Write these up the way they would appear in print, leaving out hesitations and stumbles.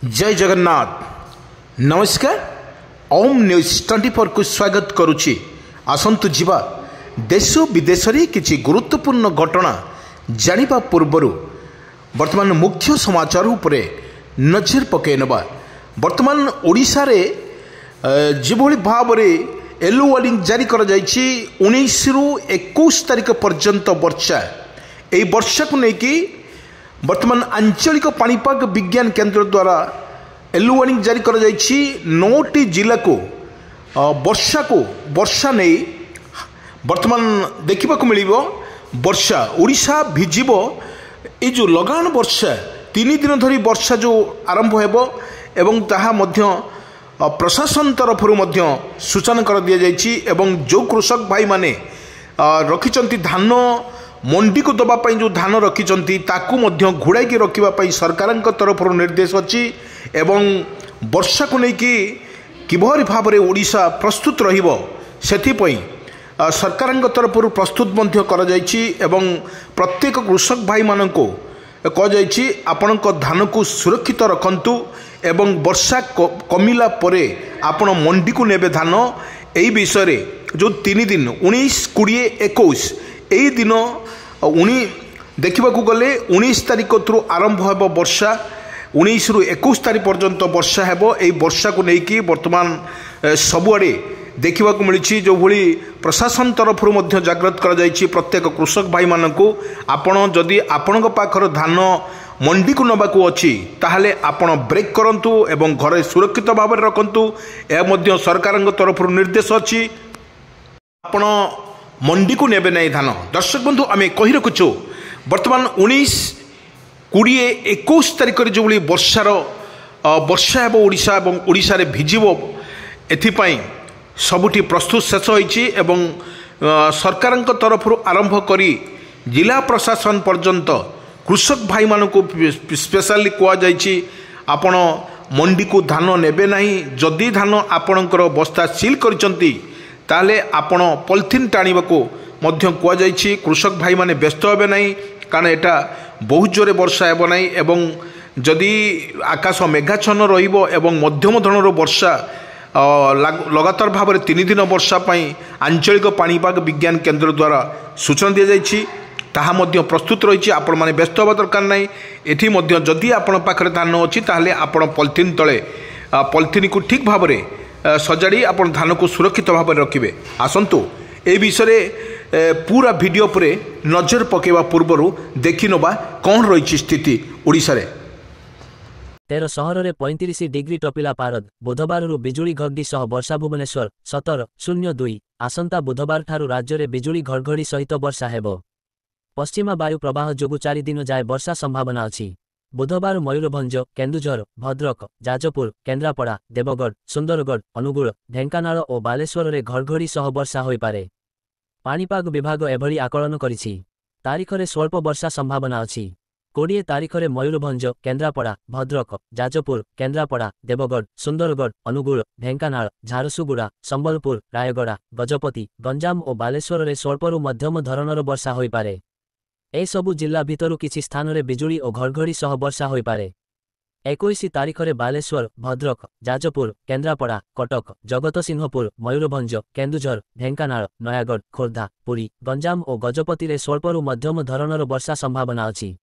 जय जगन्नाथ नमस्कार। ओम न्यूज 24 को स्वागत करुछि। आसंतु जीवा देश विदेश रे किछि गुरुत्वपूर्ण घटना जानिबा पूर्वरु वर्तमान मुख्य समाचार उपरे नजर पके नबा। वर्तमान ओडिशा रे जेभଳି भाबरे येलो वार्निंग जारी कर जायछि 19 रु 21 तारिख पर्यंत वर्षा। एई वर्षा को नेकी वर्तमान आंचलिक पाणीपाग विज्ञान केंद्र द्वारा येलो वार्निंग जारी कर जायछि। 9टी जिला को वर्षा नहीं वर्तमान देखा मिलिबो। वर्षा ओडिशा भिजिबो। ये जो लगान वर्षा 3 दिन धरी वर्षा जो आरंभ हेबो एवं ताहा मध्य प्रशासन तरफ सूचना कर दि जायछि। एवं जो कृषक भाई माने रखिचंती धान मंडी को दबापाई जो धान रखिचंती ताकू मध्य घोड़ाई रखा सरकार तरफ निर्देश अच्छी। एवं वर्षा को लेकिन किभली भाव में ओडिशा प्रस्तुत रहिबो सेथिपई सरकार तरफ प्रस्तुत मध्य कर जायछि। एवं प्रत्येक कृषक भाई माननको कह जायछि आपण धान को सुरक्षित रखंतु एवं वर्षा कमिला परे आपण मंडी को नेबे धान। एई विषय रे जो 3 दिन 19, 20, 21 यही दिन देखा गले 19 तारिख थ्रू आरंभ हो वर्षा। 19 रु 21 तारिख पर्यंत वर्षा हेबो। एई वर्षा को लेकिन वर्तमान सबुआड़े देखा मिली जो भली प्रशासन तरफ जागृत कर जायछि। प्रत्येक कृषक भाई मानकू आपण जदि आपण पाखर धान मंडी को नबाकू अच्छी ताहले आपण ब्रेक करंतु एवं घरे सुरक्षित भाव में रखंतु। यह सरकार तरफ निर्देश अच्छी आपण मंडी को नेबे नहीं धान। दर्शक बंधु आम कही रखुचु वर्तमान 19, 20, 21 तारिख जो भली वर्षा हेबो ओडिशा एवं ओडिशा रे भिजिबो। एथिपाई सबुठी प्रस्तुत शेष होइछि एवं सरकार तरफ आरंभ करी जिला प्रशासन पर्यंत कृषक भाई मानकू स्पेशली कह जायछि आपण मंडी को धान नेबे नहीं। जदि धान आपणकर बस्ता सील करिसंती ताले आपण पॉलिथिन टाणीबाकू मध्य कह जायछि। कृषक भाई माने व्यस्त हेबे नहीं कारण एटा बहुत जोरे वर्षा हेबो नहीं। एवं जदि आकाश मेघाच्छन्न रहिबो एवं मध्यम धरणर वर्षा लगातार भाव में 3 दिन वर्षा पाई आंचलिक पाणीपाग विज्ञान केंद्र द्वारा सूचना दि जायछि। ताहा मध्य प्रस्तुत रही। आपण माने व्यस्त होगा दरकार नहीं। एठी मध्य जदि आपण पाखरे धान अच्छी ताहले आपण पॉलिथिन तले पॉलिथिन को ठीक भाव में सजाड़ी आपण धान को सुरक्षित भाव में रखिबे। आसंतु ए विषय पूरा वीडियो पर नजर पकेवा पूर्वर देखि नबा कौन रही स्थिति ओडिशा रे। 13 सहर में 35 डिग्री टपिला पारद। बुधवार बिजुली घड़घड़ी सह वर्षा। भुवनेश्वर 17:02 आसंता बुधवार ठारू राज्य में बिजुली घड़घड़ी सहित वर्षा हेबो। पश्चिमा वायु प्रवाह जोगु 4 दिन जाए वर्षा संभावना अछि। बुधवार मयूरभंज, केन्दुझर, भद्रक, जाजपुर, केन्द्रापड़ा, देवगढ़, सुंदरगढ़, अनुगुल, ढेंकानाल और बालेश्वर में घड़घड़ी सह वर्षा होई पारे। पाणीपाग विभाग एभली आकलन करिछि। तारीख में स्वल्प वर्षा संभावना अछि। 20 तारीख में मयूरभंज, केन्द्रापड़ा, भद्रक, जाजपुर, केन्द्रापड़ा, देवगढ़, सुंदरगढ़, अनुगुल, ढेंकानाल, झारसुगुड़ा, संबलपुर, रायगड़ा, गजपति, गंजाम और बालेश्वर में स्वल्परू मध्यम धरणर वर्षा होई पारे। ए सबु जिला भितरु किछि स्थान रे बिजुली और घड़घड़ी सह वर्षा होई पारे। 21 तारीख में बालेश्वर, भद्रक, जाजपुर, केन्द्रापड़ा, कटक, जगतसिंहपुर, मयूरभंज, केन्दुझर, ढेंकानाल, नयागढ़, खोर्धा, पुरी, गंजाम और गजपति रे स्वल्परू मध्यम धरणर वर्षा संभावना अछि।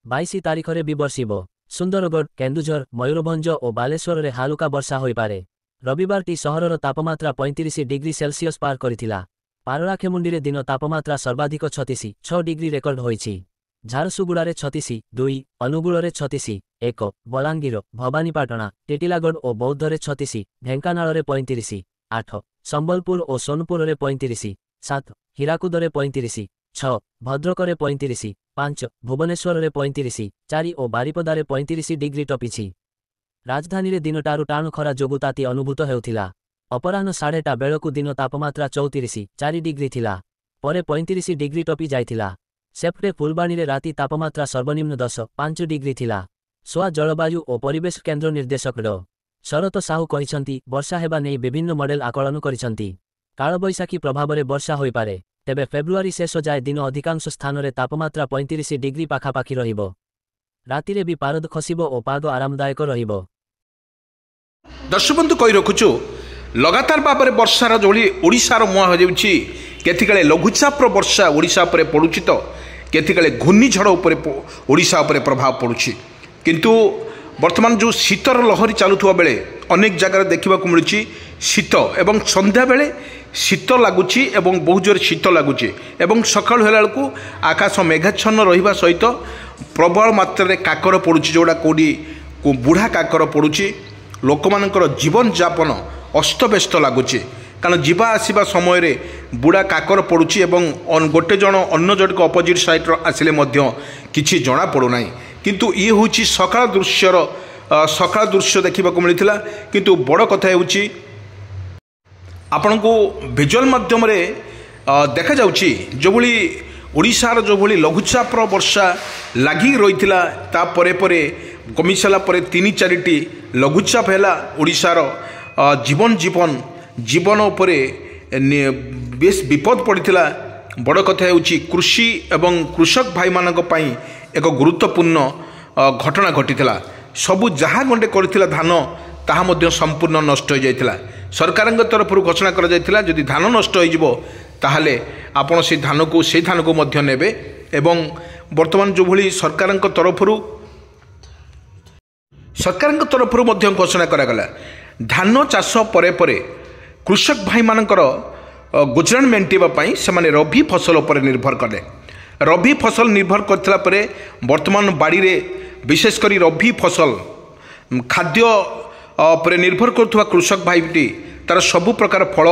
22 तारीख में भी बर्षिबो। सुंदरगढ़, केन्दुझर, मयूरभंज और बालेश्वर रे हालुका वर्षा होई पारे। रविवार टी सहरर तापमात्रा 35 डिग्री सेल्सियस पार करिथिला। पारलाखेमुंडी रे दिन तापमात्रा सर्वाधिक 36.6 डिग्री रेकर्ड होईछि। झारसुगुड़ा रे 36.2, अनुगुल रे 36.1, बलांगीर, भवानीपाटना, टेटिलागढ़ और बौद्ध रे 36, ढेंकानाल रे 35.8, संबलपुर और सोनपुर रे 35.7, हीराकुद रे 35.6, भद्रक रे 35.5, भुवनेश्वर रे 35.4 और बारिपदा रे 35 डिग्री टपिछि। राजधानी रे दिनटारू टाण खरा जोगु ताती अनुभूत हेउथिला। अपराह्न 8:30 बेलकू दिन तापमात्रा 34.4 डिग्री थिला। परे 35 डिग्री टपी जाइथिला। सेप्टे फुलबाणी रे राति तापमात्रा सर्वनिम्न 10.5 डिग्री थिला। सोआ जलवायु और परिवेश केन्द्र निर्देशक डॉ शरत साहू कहिसंती वर्षा हेबा नै विभिन्न मॉडल आकलन करिसंती। कालबैशाखी प्रभाव में वर्षा होई पारे। तेबे फेब्रुआरी शेष जाए दिन अधिकांश स्थान में तापमात्रा 35 डिग्री पाखापाखि रहिबो। ରାତିରେ ବି ପାରଦ ଖସିବ ଓ ପାଗ ଆରାମଦାୟକ ରହିବ। ଦର୍ଶକ ବନ୍ଧୁ କହି ରଖୁଛୁ ଲଗାତାର ଭାବରେ ବର୍ଷାର ଯୋଳି ଓଡ଼ିଶାର ମୁହାଁ ହୋଇଯାଉଛି। କେତିକାଳେ ଲଘୁଚାପର ବର୍ଷା ଓଡ଼ିଶା ଉପରେ ପଡ଼ୁଛି ତ କେତିକାଳେ ଘୂର୍ଣ୍ଣିଝଡ଼ ଉପରେ ଓଡ଼ିଶା ଉପରେ ପ୍ରଭାବ ପଡ଼ୁଛି। କିନ୍ତୁ ବର୍ତ୍ତମାନ ଯେଉଁ ଶୀତର ଲହରୀ ଚାଲୁଥିବା ବେଳେ ଅନେକ ଜାଗାରେ ଦେଖିବାକୁ ମିଳୁଛି ଶୀତ ଏବଂ ସନ୍ଧ୍ୟାବେଳେ ଶୀତ ଲାଗୁଛି ଏବଂ ବହୁ ଜୋରେ ଶୀତ ଲାଗୁଛି ଏବଂ ସକାଳୁ ହେଲା ବେଳକୁ ଆକାଶ ମେଘାଚ୍ଛନ୍ନ ରହିବା ସହିତ ପ୍ରବଳ ମାତ୍ରାରେ କାକର ପଡ଼ୁଛି, ଯେଉଁଟା କେଉଁଠି ବୁଢ଼ା କାକର ପଡ଼ୁଛି। ଲୋକମାନଙ୍କର ଜୀବନଯାପନ ଅସ୍ତବ୍ୟସ୍ତ ଲାଗୁଛି, କାରଣ ଯିବା ଆସିବା ସମୟରେ ବୁଢ଼ା କାକର ପଡ଼ୁଛି ଏବଂ ଗୋଟେ ଜଣ ଅନ୍ୟ ଜଣକ ଅପୋଜିଟ୍ ସାଇଡ଼୍ର ଆସିଲେ ମଧ୍ୟ କିଛି ଜଣାପଡ଼ୁନାହିଁ। କିନ୍ତୁ ଇଏ ହେଉଛି ସକାଳ ଦୃଶ୍ୟ ଦେଖିବାକୁ ମିଳିଥିଲା। କିନ୍ତୁ ବଡ଼ କଥା ହେଉଛି ଆପଣଙ୍କୁ ଭିଜୁଆଲ୍ ମାଧ୍ୟମରେ ଦେଖାଯାଉଛି ଯେଉଁଭଳି ଓଡ଼ିଶାର ଯେଉଁଭଳି ଲଘୁଚାପର ବର୍ଷା ଲାଗି ରହିଥିଲା ତାପରେ ପରେ କମିସାରିଲା ପରେ 3-4ଟି ଲଘୁଚାପ ହେଲା ଓଡ଼ିଶାର ଜୀବନ ଉପରେ ବେଶ ବିପଦ ପଡ଼ିଥିଲା। ବଡ଼ କଥା ହେଉଛି କୃଷି ଏବଂ କୃଷକ ଭାଇମାନଙ୍କ ପାଇଁ ଏକ ଗୁରୁତ୍ୱପୂର୍ଣ୍ଣ ଘଟଣା ଘଟିଥିଲା। ସବୁ ଯାହା ଗଣ୍ଡେ କରିଥିଲା ଧାନ ତାହା ମଧ୍ୟ ସମ୍ପୂର୍ଣ୍ଣ ନଷ୍ଟ ହୋଇଯାଇଥିଲା। ସରକାରଙ୍କ ତରଫରୁ ଘୋଷଣା କରାଯାଇଥିଲା ଯଦି ଧାନ ନଷ୍ଟ ହୋଇଯିବ ତାହେଲେ ଆପଣ ସେଇ ଧାନକୁ ମଧ୍ୟ ନେବେ। ଏବଂ ବର୍ତ୍ତମାନ ଯେଉଁଭଳି ସରକାରଙ୍କ ତରଫରୁ ମଧ୍ୟ ଘୋଷଣା କରାଗଲା ଧାନ ଚାଷ ପରେ ପରେ କୃଷକ ଭାଇମାନଙ୍କର ଗୁଜରାଣ ମେଣ୍ଟିବା ପାଇଁ ସେମାନେ ରବି ଫସଲ ଉପରେ ନିର୍ଭର କଲେ। ରବି ଫସଲ ନିର୍ଭର କରିଥିଲା ପରେ ବର୍ତ୍ତମାନ ବାଡ଼ିରେ ବିଶେଷ କରି ରବି ଫସଲ ଖାଦ୍ୟ ଉପରେ ନିର୍ଭର କରୁଥିବା କୃଷକ ଭାଇଟି ତାର ସବୁ ପ୍ରକାର ଫଳ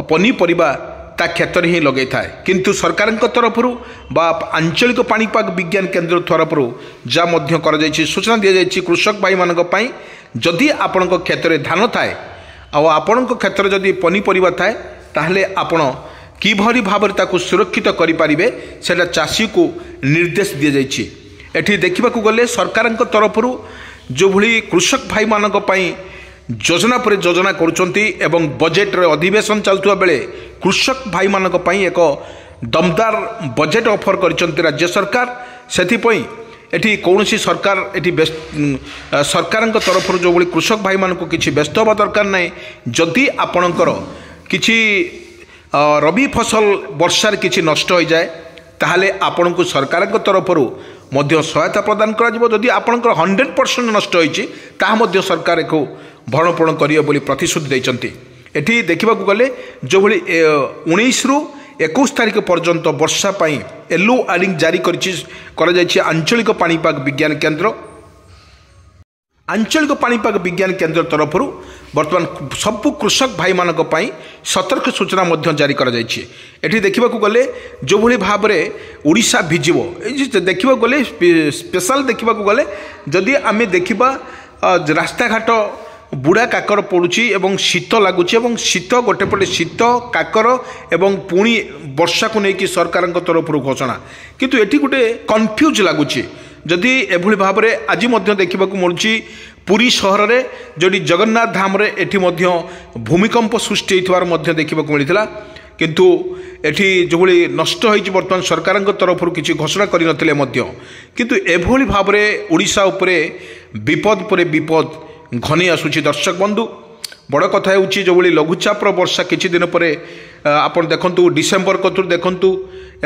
ପନିପରିବା ତା କ୍ଷେତରେ ହିଁ ଲଗାଇଥାଏ। କିନ୍ତୁ ସରକାରଙ୍କ ତରଫରୁ ବା ଆଞ୍ଚଳିକ ପାଣିପାଗ ବିଜ୍ଞାନ କେନ୍ଦ୍ର ତରଫରୁ ଯାହା ମଧ୍ୟ କରାଯାଇଛି ସୂଚନା ଦିଆଯାଇଛି କୃଷକ ଭାଇମାନଙ୍କ ପାଇଁ ଯଦି ଆପଣଙ୍କ କ୍ଷେତ୍ରରେ ଧାନ ଥାଏ ଆଉ ଆପଣଙ୍କ କ୍ଷେତ୍ରରେ ଯଦି ପନିପରିବା ଥାଏ ତାହେଲେ ଆପଣ କିଭଳି ଭାବରେ ତାକୁ ସୁରକ୍ଷିତ କରିପାରିବେ ସେଟା ଚାଷୀକୁ ନିର୍ଦ୍ଦେଶ ଦିଆଯାଇଛି। ଏଠି ଦେଖିବାକୁ ଗଲେ ସରକାରଙ୍କ ତରଫରୁ ଯେଉଁଭଳି କୃଷକ ଭାଇମାନଙ୍କ ପାଇଁ ଯୋଜନା ପରେ ଯୋଜନା କରୁଛନ୍ତି ଏବଂ ବଜେଟ୍ରେ ଅଧିବେଶନ ଚାଲୁଥିବା ବେଳେ କୃଷକ ଭାଇମାନଙ୍କ ପାଇଁ ଏକ ଦମଦାର ବଜେଟ୍ ଅଫର କରିଛନ୍ତି ରାଜ୍ୟ ସରକାର। ସେଥିପାଇଁ ଏଠି କୌଣସି ସରକାରଙ୍କ ତରଫରୁ ଯେଉଁଭଳି କୃଷକ ଭାଇମାନଙ୍କୁ କିଛି ବ୍ୟସ୍ତ ହେବା ଦରକାର ନାହିଁ। ଯଦି ଆପଣଙ୍କର କିଛି ରବି ଫସଲ ବର୍ଷାରେ କିଛି ନଷ୍ଟ ହୋଇଯାଏ ତାହେଲେ ଆପଣଙ୍କୁ ସରକାରଙ୍କ ତରଫରୁ ମଧ୍ୟ ସହାୟତା ପ୍ରଦାନ କରାଯିବ। ଯଦି ଆପଣଙ୍କର 100% ନଷ୍ଟ ହୋଇଛି ତାହା ମଧ୍ୟ ସରକାର ଏକୁ ଭରଣପୋଷଣ କରିବେ ବୋଲି ପ୍ରତିଶ୍ରୁତି ଦେଇଛନ୍ତି। ଏଠି ଦେଖିବାକୁ ଗଲେ ଯେଉଁଭଳି 19ରୁ 21 ତାରିଖ ପର୍ଯ୍ୟନ୍ତ ବର୍ଷା ପାଇଁ ୟେଲୋ ୱାର୍ଣ୍ଣିଂ ଜାରି କରାଯାଇଛି ଆଞ୍ଚଳିକ ପାଣିପାଗ ବିଜ୍ଞାନ କେନ୍ଦ୍ର। ଆଞ୍ଚଳିକ ପାଣିପାଗ ବିଜ୍ଞାନ କେନ୍ଦ୍ର ତରଫରୁ ବର୍ତ୍ତମାନ ସବୁ କୃଷକ ଭାଇମାନଙ୍କ ପାଇଁ ସତର୍କ ସୂଚନା ମଧ୍ୟ ଜାରି କରାଯାଇଛି। ଏଠି ଦେଖିବାକୁ ଗଲେ ଯେଉଁଭଳି ଭାବରେ ଓଡ଼ିଶା ଭିଜିବ ଦେଖିବାକୁ ଗଲେ ସ୍ପେଶାଲ ଦେଖିବାକୁ ଗଲେ ଯଦି ଆମେ ଦେଖିବା ରାସ୍ତାଘାଟ ବୁଢ଼ା କାକର ପଡ଼ୁଛି ଏବଂ ଶୀତ ଲାଗୁଛି ଏବଂ ଶୀତ ଗୋଟେ ପଟେ ଶୀତ କାକର ଏବଂ ପୁଣି ବର୍ଷାକୁ ନେଇକି ସରକାରଙ୍କ ତରଫରୁ ଘୋଷଣା। କିନ୍ତୁ ଏଠି ଗୋଟେ କନଫ୍ୟୁଜ୍ ଲାଗୁଛି ଯଦି ଏଭଳି ଭାବରେ ଆଜି ମଧ୍ୟ ଦେଖିବାକୁ ମିଳୁଛି ପୁରୀ ସହରରେ ଯେଉଁଠି ଜଗନ୍ନାଥ ଧାମରେ ଏଠି ମଧ୍ୟ ଭୂମିକମ୍ପ ସୃଷ୍ଟି ହୋଇଥିବାର ମଧ୍ୟ ଦେଖିବାକୁ ମିଳିଥିଲା। କିନ୍ତୁ ଏଠି ଯେଉଁଭଳି ନଷ୍ଟ ହୋଇଛି ବର୍ତ୍ତମାନ ସରକାରଙ୍କ ତରଫରୁ କିଛି ଘୋଷଣା କରିନଥିଲେ ମଧ୍ୟ କିନ୍ତୁ ଏଭଳି ଭାବରେ ଓଡ଼ିଶା ଉପରେ ବିପଦ ପରେ ବିପଦ ଘନି ଆସୁଛି। ଦର୍ଶକ ବନ୍ଧୁ ବଡ଼ କଥା ହେଉଛି ଯେଉଁଭଳି ଲଘୁଚାପର ବର୍ଷା କିଛି ଦିନ ପରେ ଆପଣ ଦେଖନ୍ତୁ ଡିସେମ୍ବର କତରୁ ଦେଖନ୍ତୁ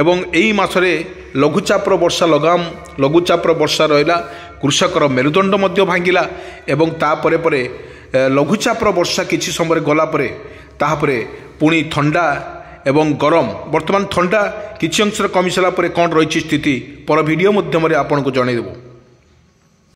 ଏବଂ ଏହି ମାସରେ ଲଘୁଚାପର ବର୍ଷା ରହିଲା କୃଷକର ମେରୁଦଣ୍ଡ ମଧ୍ୟ ଭାଙ୍ଗିଲା ଏବଂ ତାପରେ ପରେ ଲଘୁଚାପର ବର୍ଷା କିଛି ସମୟରେ ଗଲା ପରେ ତାପରେ ପୁଣି ଥଣ୍ଡା ଏବଂ ଗରମ ବର୍ତ୍ତମାନ ଥଣ୍ଡା କିଛି ଅଂଶରେ କମିସାରିଲା ପରେ କ'ଣ ରହିଛି ସ୍ଥିତି ପର ଭିଡ଼ିଓ ମାଧ୍ୟମରେ ଆପଣଙ୍କୁ ଜଣାଇଦେବୁ।